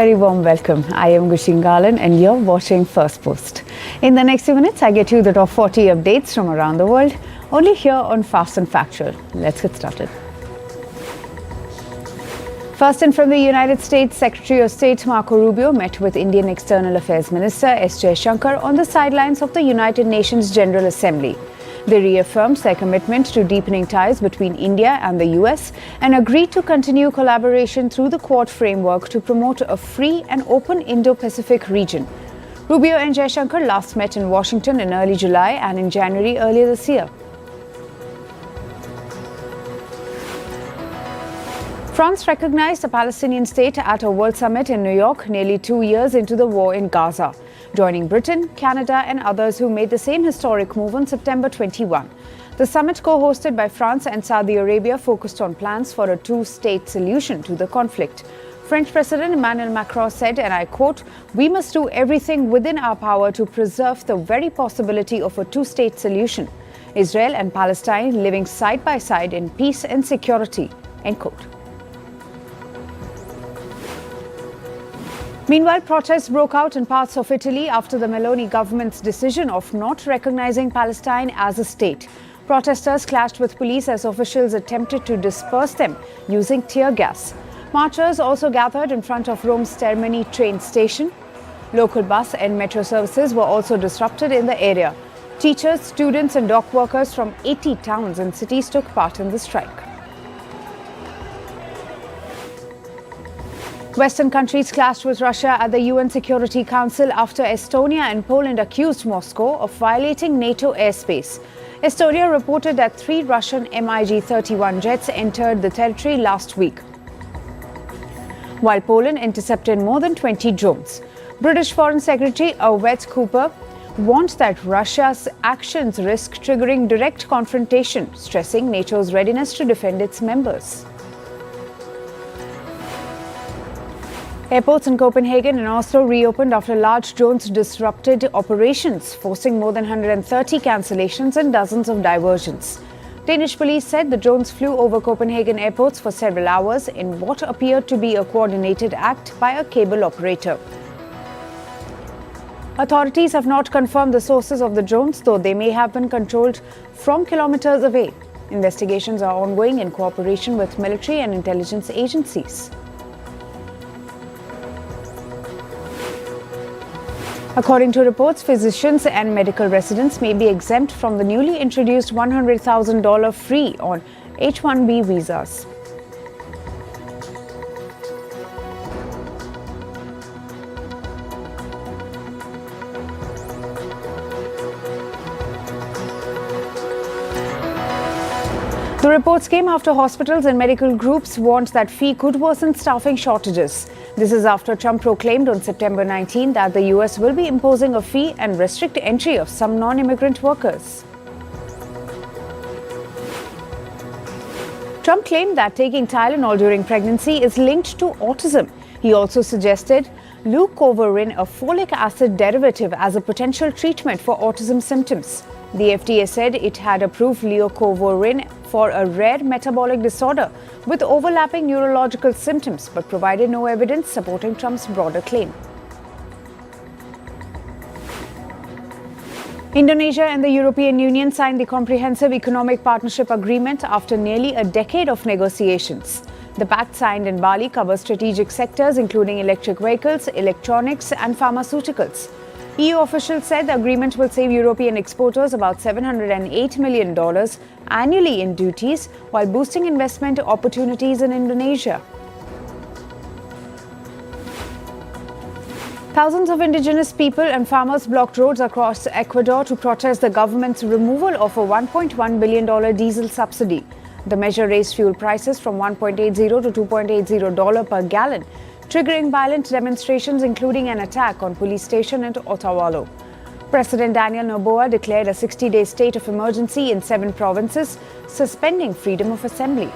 very warm welcome. I am Gushin Garland and you're watching Firstpost. In the next few minutes, I get you the top 40 updates from around the world, only here on Fast and Factual. Let's get started. First in from the United States, Secretary of State Marco Rubio met with Indian External Affairs Minister S. Jaishankar on the sidelines of the United Nations General Assembly. They reaffirmed their commitment to deepening ties between India and the US and agreed to continue collaboration through the Quad framework to promote a free and open Indo-Pacific region. Rubio and Jaishankar last met in Washington in early July and in January earlier this year. France recognized a Palestinian state at a World Summit in New York nearly 2 years into the war in Gaza, joining Britain, Canada and others who made the same historic move on September 21. The summit, co-hosted by France and Saudi Arabia, focused on plans for a two-state solution to the conflict. French President Emmanuel Macron said, and I quote, "We must do everything within our power to preserve the very possibility of a two-state solution. Israel and Palestine living side by side in peace and security." End quote. Meanwhile, protests broke out in parts of Italy after the Meloni government's decision of not recognizing Palestine as a state. Protesters clashed with police as officials attempted to disperse them using tear gas. Marchers also gathered in front of Rome's Termini train station. Local bus and metro services were also disrupted in the area. Teachers, students and dock workers from 80 towns and cities took part in the strike. Western countries clashed with Russia at the UN Security Council after Estonia and Poland accused Moscow of violating NATO airspace. Estonia reported that 3 Russian MiG-31 jets entered the territory last week, while Poland intercepted more than 20 drones. British Foreign Secretary Yvette Cooper warned that Russia's actions risk triggering direct confrontation, stressing NATO's readiness to defend its members. Airports in Copenhagen and Oslo reopened after large drones disrupted operations, forcing more than 130 cancellations and dozens of diversions. Danish police said the drones flew over Copenhagen airports for several hours in what appeared to be a coordinated act by a cable operator. Authorities have not confirmed the sources of the drones, though they may have been controlled from kilometers away. Investigations are ongoing in cooperation with military and intelligence agencies. According to reports, physicians and medical residents may be exempt from the newly introduced $100,000 free on H-1B visas. The reports came after hospitals and medical groups warned that fee could worsen staffing shortages. This is after Trump proclaimed on September 19 that the US will be imposing a fee and restrict entry of some non-immigrant workers. Trump claimed that taking Tylenol during pregnancy is linked to autism. He also suggested leucovorin, a folic acid derivative, as a potential treatment for autism symptoms. The FDA said it had approved leucovorin for a rare metabolic disorder with overlapping neurological symptoms, but provided no evidence supporting Trump's broader claim. Indonesia and the European Union signed the Comprehensive Economic Partnership Agreement after nearly a decade of negotiations. The pact, signed in Bali, covers strategic sectors including electric vehicles, electronics and pharmaceuticals. EU officials said the agreement will save European exporters about $708 million annually in duties, while boosting investment opportunities in Indonesia. Thousands of indigenous people and farmers blocked roads across Ecuador to protest the government's removal of a $1.1 billion diesel subsidy. The measure raised fuel prices from $1.80 to $2.80 per gallon, triggering violent demonstrations, including an attack on police station at Otavalo. President Daniel Noboa declared a 60-day state of emergency in 7 provinces, suspending freedom of assembly.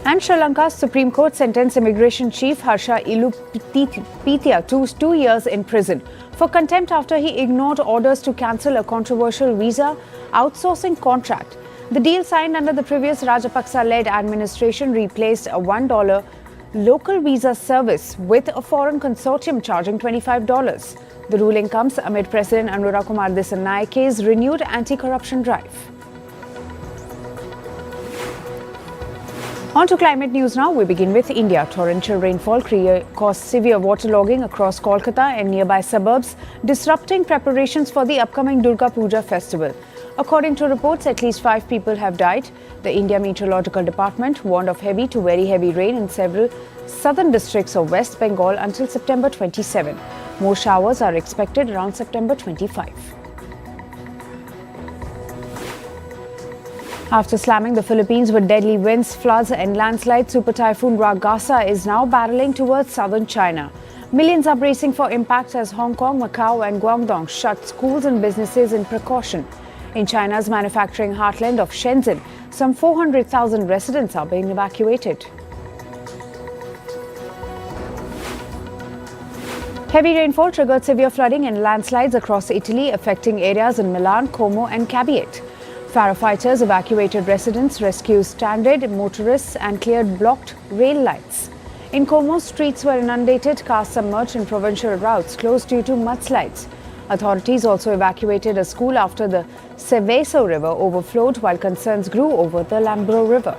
And Sri Lanka's Supreme Court sentenced immigration chief Harsha Ilupitya to 2 years in prison for contempt after he ignored orders to cancel a controversial visa outsourcing contract. The deal signed under the previous Rajapaksa-led administration replaced a $1 local visa service with a foreign consortium charging $25. The ruling comes amid President Anura Kumar Dissanayike's renewed anti-corruption drive. On to climate news now. We begin with India. Torrential rainfall caused severe waterlogging across Kolkata and nearby suburbs, disrupting preparations for the upcoming Durga Puja festival. According to reports, at least 5 people have died. The India Meteorological Department warned of heavy to very heavy rain in several southern districts of West Bengal until September 27. More showers are expected around September 25. After slamming the Philippines with deadly winds, floods and landslides, Super Typhoon Ragasa is now barreling towards southern China. Millions are bracing for impact as Hong Kong, Macau and Guangdong shut schools and businesses in precaution. In China's manufacturing heartland of Shenzhen, some 400,000 residents are being evacuated. Heavy rainfall triggered severe flooding and landslides across Italy, affecting areas in Milan, Como and Cabiet. Firefighters evacuated residents, rescued stranded motorists and cleared blocked rail lines. In Como, streets were inundated, cars submerged and provincial routes closed due to mudslides. Authorities also evacuated a school after the Seveso River overflowed, while concerns grew over the Lambro River.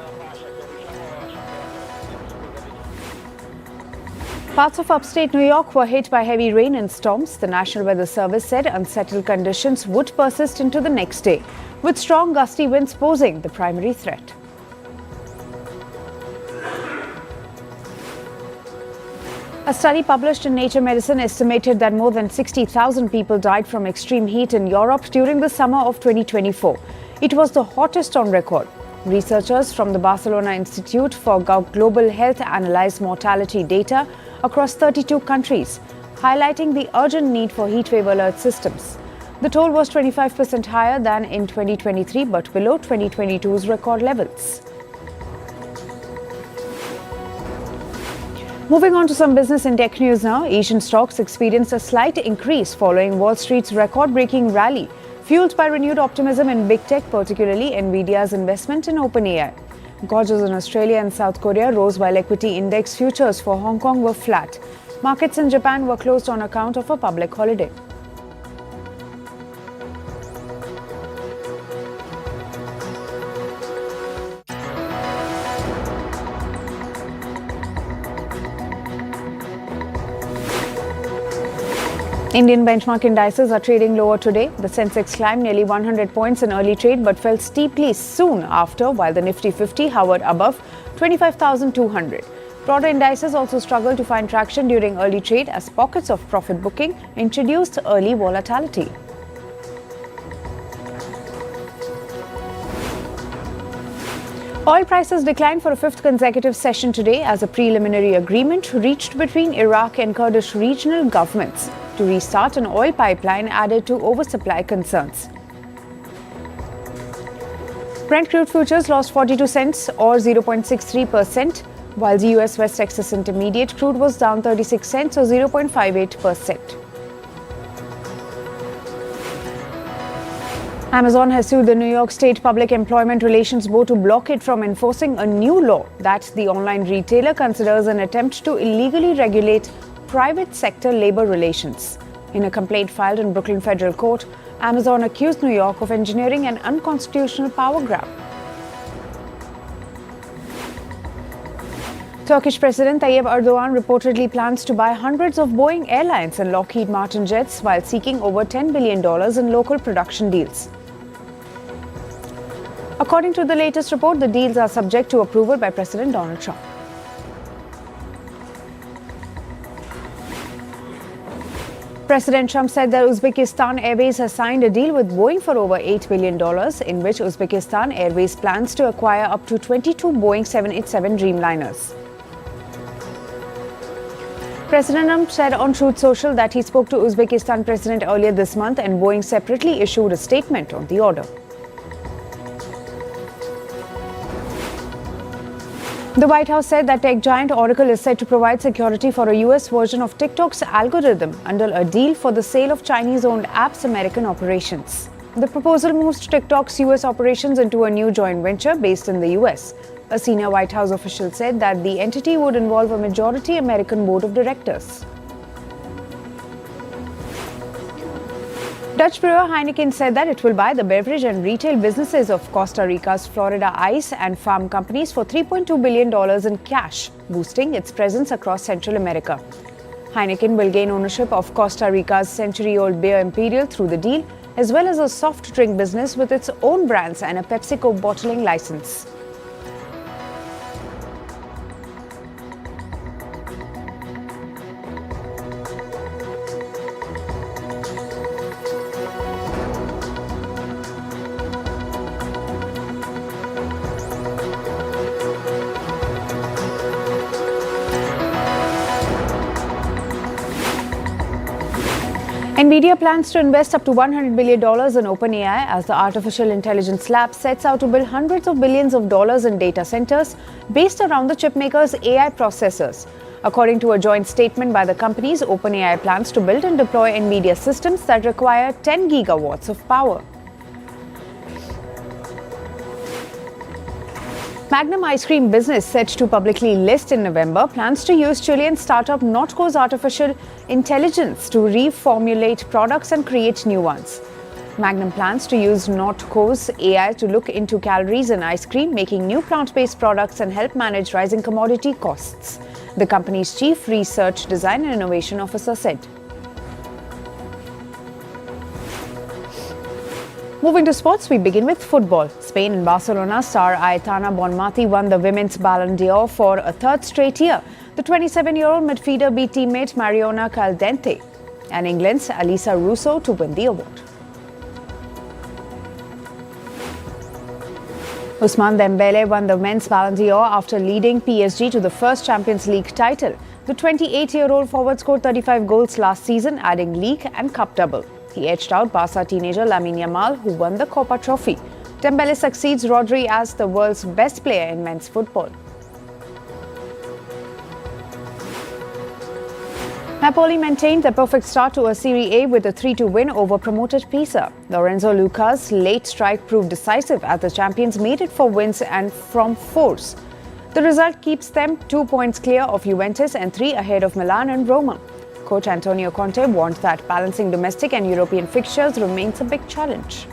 Parts of upstate New York were hit by heavy rain and storms. The National Weather Service said unsettled conditions would persist into the next day, with strong gusty winds posing the primary threat. A study published in Nature Medicine estimated that more than 60,000 people died from extreme heat in Europe during the summer of 2024. It was the hottest on record. Researchers from the Barcelona Institute for Global Health analyzed mortality data across 32 countries, highlighting the urgent need for heatwave alert systems. The toll was 25% higher than in 2023, but below 2022's record levels. Moving on to some business and tech news now. Asian stocks experienced a slight increase following Wall Street's record-breaking rally, fueled by renewed optimism in big tech, particularly Nvidia's investment in OpenAI. Gauges in Australia and South Korea rose while equity index futures for Hong Kong were flat. Markets in Japan were closed on account of a public holiday. Indian benchmark indices are trading lower today. The Sensex climbed nearly 100 points in early trade but fell steeply soon after, while the Nifty 50 hovered above 25,200. Broader indices also struggled to find traction during early trade as pockets of profit booking introduced early volatility. Oil prices declined for a fifth consecutive session today as a preliminary agreement reached between Iraq and Kurdish regional governments to restart an oil pipeline added to oversupply concerns. Brent crude futures lost 42 cents or 0.63%, while the US West Texas Intermediate crude was down 36 cents or 0.58%. Amazon has sued the New York State Public Employment Relations Board to block it from enforcing a new law that the online retailer considers an attempt to illegally regulate private sector labor relations. In a complaint filed in Brooklyn Federal Court, Amazon accused New York of engineering an unconstitutional power grab. Turkish President Tayyip Erdogan reportedly plans to buy hundreds of Boeing Airlines and Lockheed Martin jets while seeking over $10 billion in local production deals. According to the latest report, the deals are subject to approval by President Donald Trump. President Trump said that Uzbekistan Airways has signed a deal with Boeing for over $8 billion, in which Uzbekistan Airways plans to acquire up to 22 Boeing 787 Dreamliners. President Trump said on Truth Social that he spoke to Uzbekistan President earlier this month and Boeing separately issued a statement on the order. The White House said that tech giant Oracle is set to provide security for a US version of TikTok's algorithm under a deal for the sale of Chinese-owned apps' American operations. The proposal moves TikTok's US operations into a new joint venture based in the US. A senior White House official said that the entity would involve a majority American board of directors. Dutch brewer Heineken said that it will buy the beverage and retail businesses of Costa Rica's Florida Ice and Farm companies for $3.2 billion in cash, boosting its presence across Central America. Heineken will gain ownership of Costa Rica's century-old beer Imperial through the deal, as well as a soft drink business with its own brands and a PepsiCo bottling license. NVIDIA plans to invest up to $100 billion in OpenAI as the artificial intelligence lab sets out to build hundreds of billions of dollars in data centers based around the chipmaker's AI processors. According to a joint statement by the companies, OpenAI plans to build and deploy NVIDIA systems that require 10 gigawatts of power. Magnum ice cream business, set to publicly list in November, plans to use Chilean startup Notco's artificial intelligence to reformulate products and create new ones. Magnum plans to use Notco's AI to look into calories in ice cream, making new plant-based products and help manage rising commodity costs, the company's chief research, design and innovation officer said. Moving to sports, we begin with football. Spain and Barcelona star Aitana Bonmati won the Women's Ballon d'Or for a third straight year. The 27-year-old midfielder beat teammate Mariona Caldente and England's Alisa Russo to win the award. Ousmane Dembele won the Men's Ballon d'Or after leading PSG to the first Champions League title. The 28-year-old forward scored 35 goals last season, adding league and cup double. He edged out Barca teenager Lamine Yamal, who won the Copa Trophy. Dembele succeeds Rodri as the world's best player in men's football. Napoli maintained their perfect start to a Serie A with a 3-2 win over promoted Pisa. Lorenzo Luca's late strike proved decisive as the champions made it for wins and from force. The result keeps them 2 points clear of Juventus and 3 ahead of Milan and Roma. Coach Antonio Conte warned that balancing domestic and European fixtures remains a big challenge.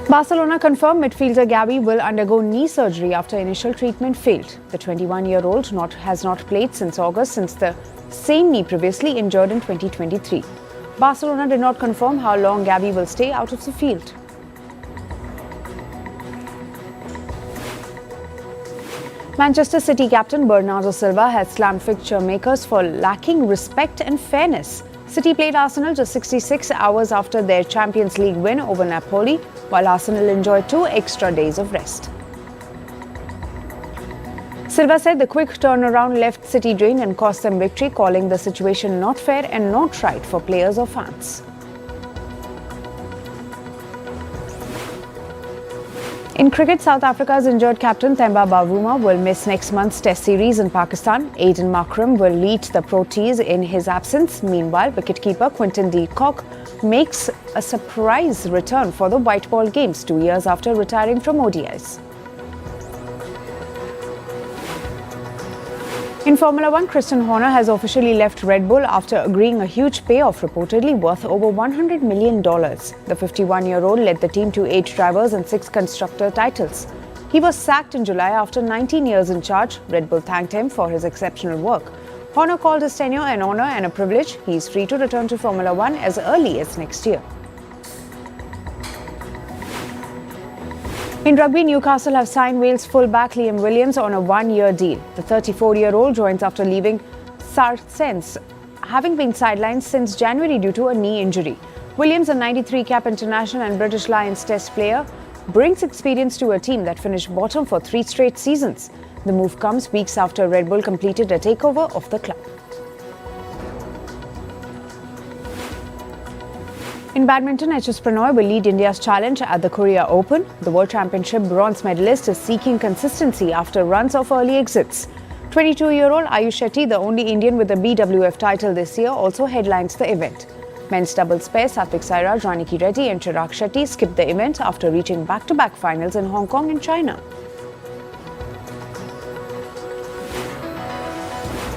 Barcelona confirmed midfielder Gavi will undergo knee surgery after initial treatment failed. The 21-year-old has not played since August, since the same knee previously injured in 2023. Barcelona did not confirm how long Gavi will stay out of the field. Manchester City captain Bernardo Silva has slammed fixture makers for lacking respect and fairness. City played Arsenal just 66 hours after their Champions League win over Napoli, while Arsenal enjoyed 2 extra days of rest. Silva said the quick turnaround left City drained and cost them victory, calling the situation not fair and not right for players or fans. In cricket, South Africa's injured captain Themba Bavuma will miss next month's Test series in Pakistan. Aiden Markram will lead the Proteas in his absence. Meanwhile, wicketkeeper Quinton de Kock makes a surprise return for the white ball games 2 years after retiring from ODIs. In Formula One, Christian Horner has officially left Red Bull after agreeing a huge payoff reportedly worth over $100 million. The 51-year-old led the team to 8 drivers and 6 constructor titles. He was sacked in July after 19 years in charge. Red Bull thanked him for his exceptional work. Horner called his tenure an honor and a privilege. He is free to return to Formula One as early as next year. In rugby, Newcastle have signed Wales fullback Liam Williams on a 1-year deal. The 34-year-old joins after leaving Saracens, having been sidelined since January due to a knee injury. Williams, a 93-cap international and British Lions Test player, brings experience to a team that finished bottom for 3 straight seasons. The move comes weeks after Red Bull completed a takeover of the club. In badminton, HS Pranoy will lead India's challenge at the Korea Open. The World Championship bronze medalist is seeking consistency after runs of early exits. 22-year-old Ayush Shetty, the only Indian with a BWF title this year, also headlines the event. Men's doubles pair Satvik Sairaj, Raniki Reddy and Chirag Shetty skipped the event after reaching back-to-back finals in Hong Kong and China.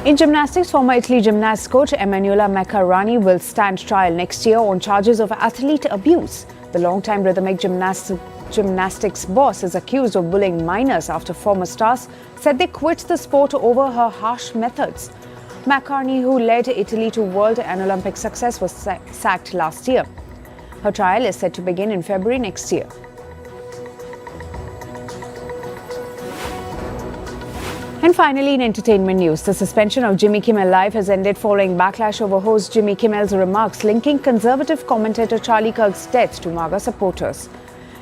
In gymnastics, former Italy gymnasts coach Emanuela Maccarani will stand trial next year on charges of athlete abuse. The long-time rhythmic gymnastics boss is accused of bullying minors after former stars said they quit the sport over her harsh methods. Maccarani, who led Italy to world and Olympic success, was sacked last year. Her trial is set to begin in February next year. And finally, in entertainment news, the suspension of Jimmy Kimmel Live has ended following backlash over host Jimmy Kimmel's remarks linking conservative commentator Charlie Kirk's death to MAGA supporters.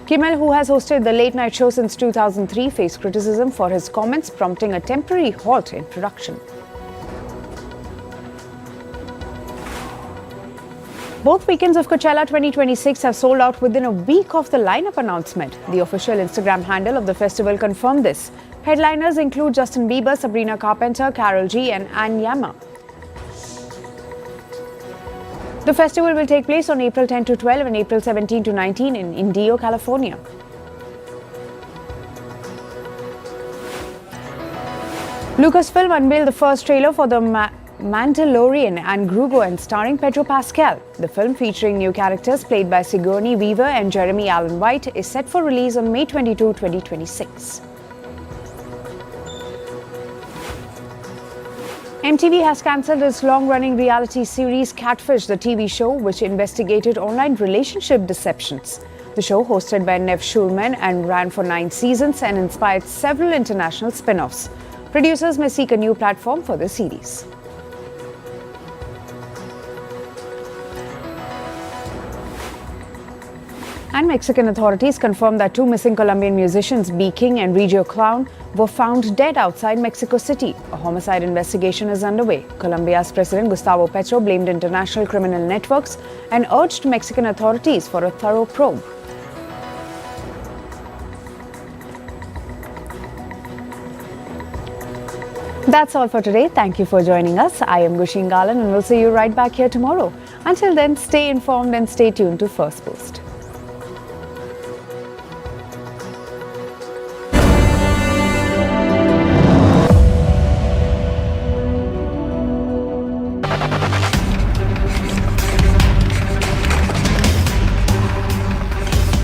Kimmel, who has hosted the late night show since 2003, faced criticism for his comments, prompting a temporary halt in production. Both weekends of Coachella 2026 have sold out within a week of the lineup announcement. The official Instagram handle of the festival confirmed this. Headliners include Justin Bieber, Sabrina Carpenter, Karol G and Ann Yama. The festival will take place on April 10 to 12 and April 17 to 19 in Indio, California. Lucasfilm unveiled the first trailer for the Mandalorian and Grogu and starring Pedro Pascal. The film, featuring new characters played by Sigourney Weaver and Jeremy Allen White, is set for release on May 22, 2026. MTV has cancelled its long-running reality series Catfish, the TV show, which investigated online relationship deceptions. The show, hosted by Nev Schulman and ran for 9 seasons and inspired several international spin-offs. Producers may seek a new platform for the series. And Mexican authorities confirmed that 2 missing Colombian musicians, B. King and Regio Clown, were found dead outside Mexico City. A homicide investigation is underway. Colombia's President Gustavo Petro blamed international criminal networks and urged Mexican authorities for a thorough probe. That's all for today. Thank you for joining us. I am Gushin Galan and we'll see you right back here tomorrow. Until then, stay informed and stay tuned to Firstpost.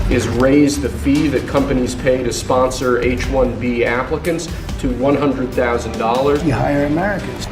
Is raise the fee that companies pay to sponsor H-1B applicants to $100,000. You hire Americans.